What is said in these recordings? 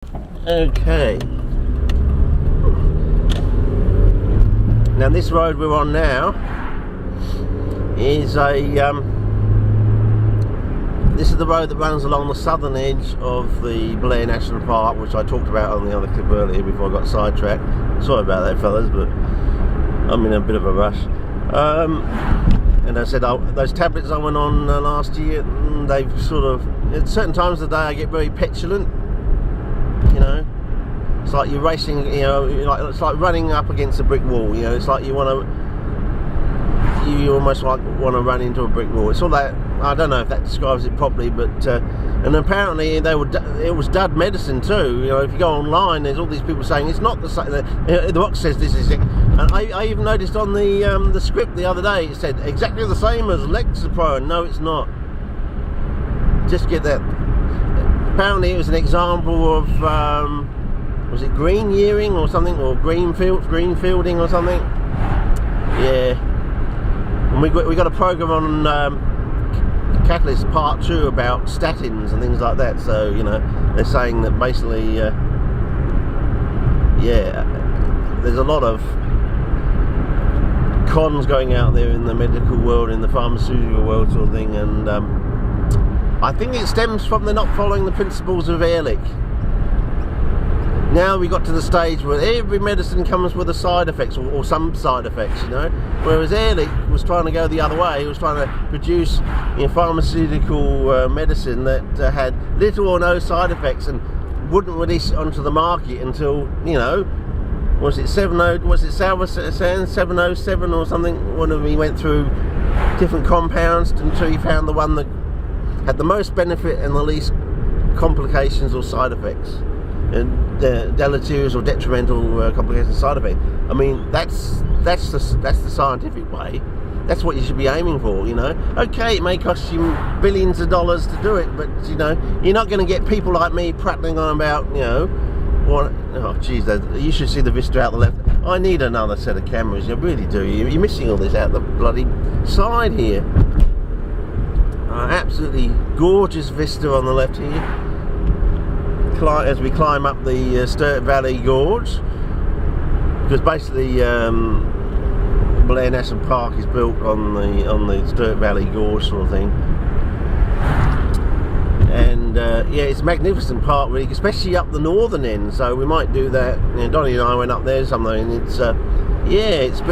Okay. Now this road we're on now is this is the road that runs along the southern edge of the Blair National Park, which I talked about on the other clip earlier before I got sidetracked. Sorry about that, fellas, but I'm in a bit of a rush. And I said, those tablets I went on last year, they've sort of, at certain times of the day I get very petulant, you know. It's like you're racing, you know, it's like running up against a brick wall, you know. It's like you almost like want to run into a brick wall. It's all that, I don't know if that describes it properly, but and apparently it was dud medicine too. You know, if you go online, there's all these people saying it's not the same. The box says this is it, and I even noticed on the script the other day it said exactly the same as Lexapro. No, it's not. Just get that. Apparently, it was an example of was it green yearing or something, or green fielding or something. Yeah. And we got a program on Catalyst Part 2 about statins and things like that. So you know, they're saying that basically, yeah, there's a lot of cons going out there in the medical world, in the pharmaceutical world, sort of thing, and I think it stems from they're not following the principles of Ehrlich. Now we got to the stage where every medicine comes with a side effects or some side effects, you know. Whereas Ehrlich was trying to go the other way. He was trying to produce, you know, pharmaceutical medicine that had little or no side effects and wouldn't release it onto the market until, you know, was it 707 or something? One of them, he went through different compounds until he found the one that had the most benefit and the least complications or side effects, and deleterious or detrimental complications, side effects. I mean, that's the scientific way. That's what you should be aiming for, you know. Okay, it may cost you billions of dollars to do it, but you know, you're not going to get people like me prattling on about, you know, what. Oh, geez, you should see the vista out the left. I need another set of cameras. You really do. You're missing all this out the bloody side here. Absolutely gorgeous vista on the left here. As we climb up the Sturt Valley Gorge, because basically Blair National Park is built on the Sturt Valley Gorge sort of thing, and yeah, it's a magnificent park really, especially up the northern end. So we might do that. You know, Donnie and I went up there somewhere, and it's yeah, it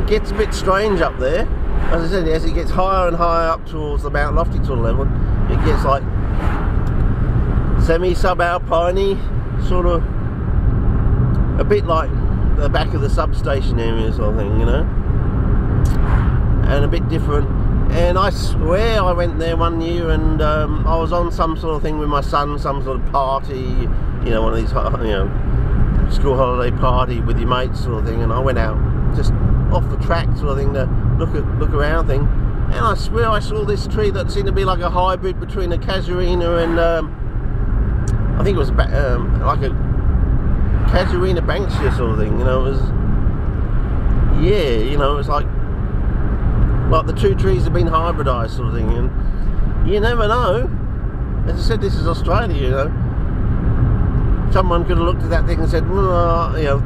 gets a bit strange up there. As I said, as it gets higher and higher up towards the Mount Lofty sort of level, it gets like semi-subalpine, sort of a bit like the back of the substation area sort of thing, you know, and a bit different. And I swear I went there one year and I was on some sort of thing with my son, some sort of party, you know, one of these, you know, school holiday party with your mates sort of thing, and I went out just off the track sort of thing to look around thing, and I swear I saw this tree that seemed to be like a hybrid between a casuarina and I think it was like a casuarina banksia sort of thing, you know. It was, yeah, you know, it's like the two trees have been hybridized sort of thing, and you never know. As I said, this is Australia, you know. Someone could have looked at that thing and said, well, you know,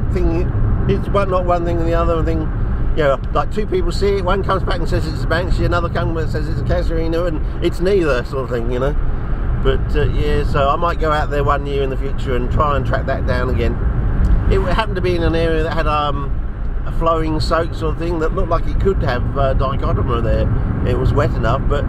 it's not one thing and the other thing. You know, like two people see it, one comes back and says it's a banksia, another comes and says it's a casuarina, and it's neither sort of thing, you know. But yeah, so I might go out there one year in the future and try and track that down again. It happened to be in an area that had a flowing soak sort of thing that looked like it could have dichotomia there. It was wet enough, but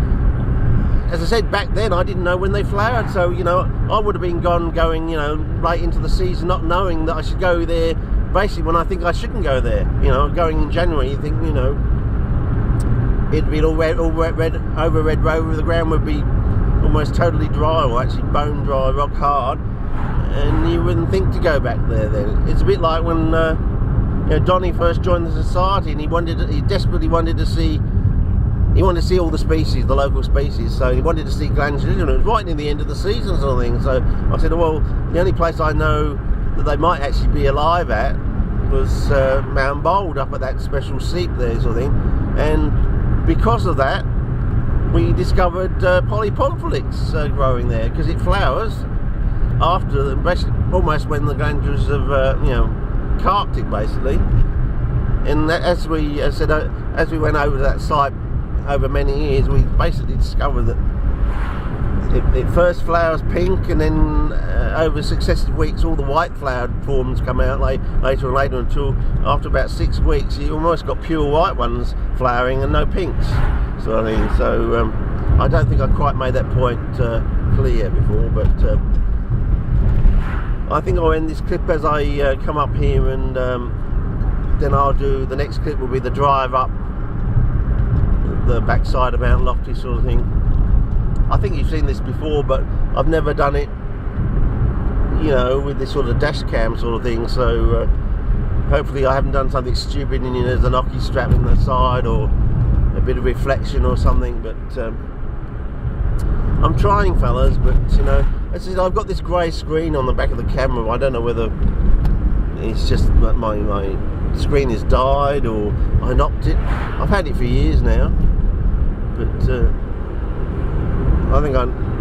as I said, back then I didn't know when they flowered, so you know, I would have been going, you know, late into the season, not knowing that I should go there basically when I think I shouldn't go there. You know, going in January, you think, you know, it'd be all red over Red Rover, the ground would be almost totally dry, or actually bone dry, rock hard, and you wouldn't think to go back there then. It's a bit like when you know, Donnie first joined the society, and he desperately wanted to see all the species, the local species, so he wanted to see glandulina, and it was right near the end of the season sort of thing. So I said, well, the only place I know that they might actually be alive at was Mount Bold, up at that special seep there sort of thing, and because of that we discovered polypomphylix growing there, because it flowers after the almost when the grandeurs of you know, carked it basically. And as we as we went over that site over many years, we basically discovered that it first flowers pink, and then over successive weeks all the white flowered forms come out later and later, until after about 6 weeks you almost got pure white ones flowering and no pinks, sort of thing. So I don't think I quite made that point clear before, but I think I'll end this clip as I come up here, and then I'll do the next clip will be the drive up the backside of Mount Lofty, sort of thing. I think you've seen this before, but I've never done it, you know, with this sort of dash cam sort of thing. So hopefully I haven't done something stupid and, you know, there's an hockey strap in the side or a bit of reflection or something. But I'm trying, fellas. But you know, I've got this grey screen on the back of the camera. I don't know whether it's just that my screen has died or I knocked it. I've had it for years now, but I think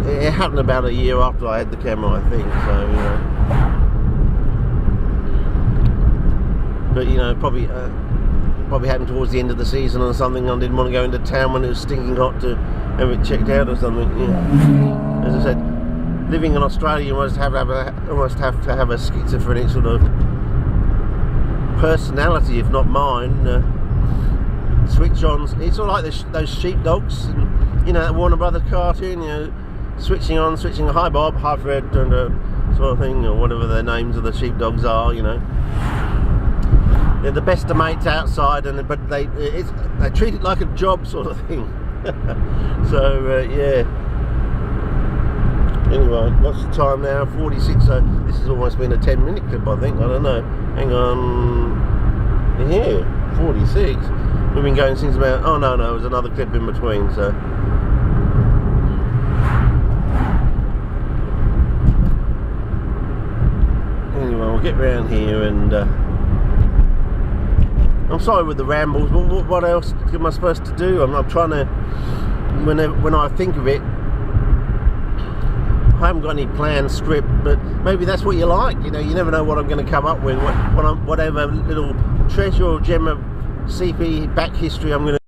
it happened about a year after I had the camera, I think. So you know, but you know, probably happened towards the end of the season or something. I didn't want to go into town when it was stinking hot to have it checked out or something. Yeah. As I said, living in Australia, you almost have to have a schizophrenic sort of personality, if not mine. Switch on. It's sort of like those sheepdogs, you know, that Warner Brothers cartoon. You know, switching on, switching. Hi Bob, hi Fred, and sort of thing, or whatever the names of the sheepdogs are. You know, they're the best of mates outside, but they treat it like a job, sort of thing. So yeah. Anyway, what's the time now? 46. So this has almost been a 10-minute clip, I think. I don't know. Hang on. Yeah, 46. We've been going since about. Oh no, there's another clip in between. So. Anyway, we'll get round here, and I'm sorry with the rambles, but what else am I supposed to do? I'm trying to. When I think of it, I haven't got any planned script, but maybe that's what you like. You know, you never know what I'm going to come up with, whatever little treasure or gem of CP back history I'm going to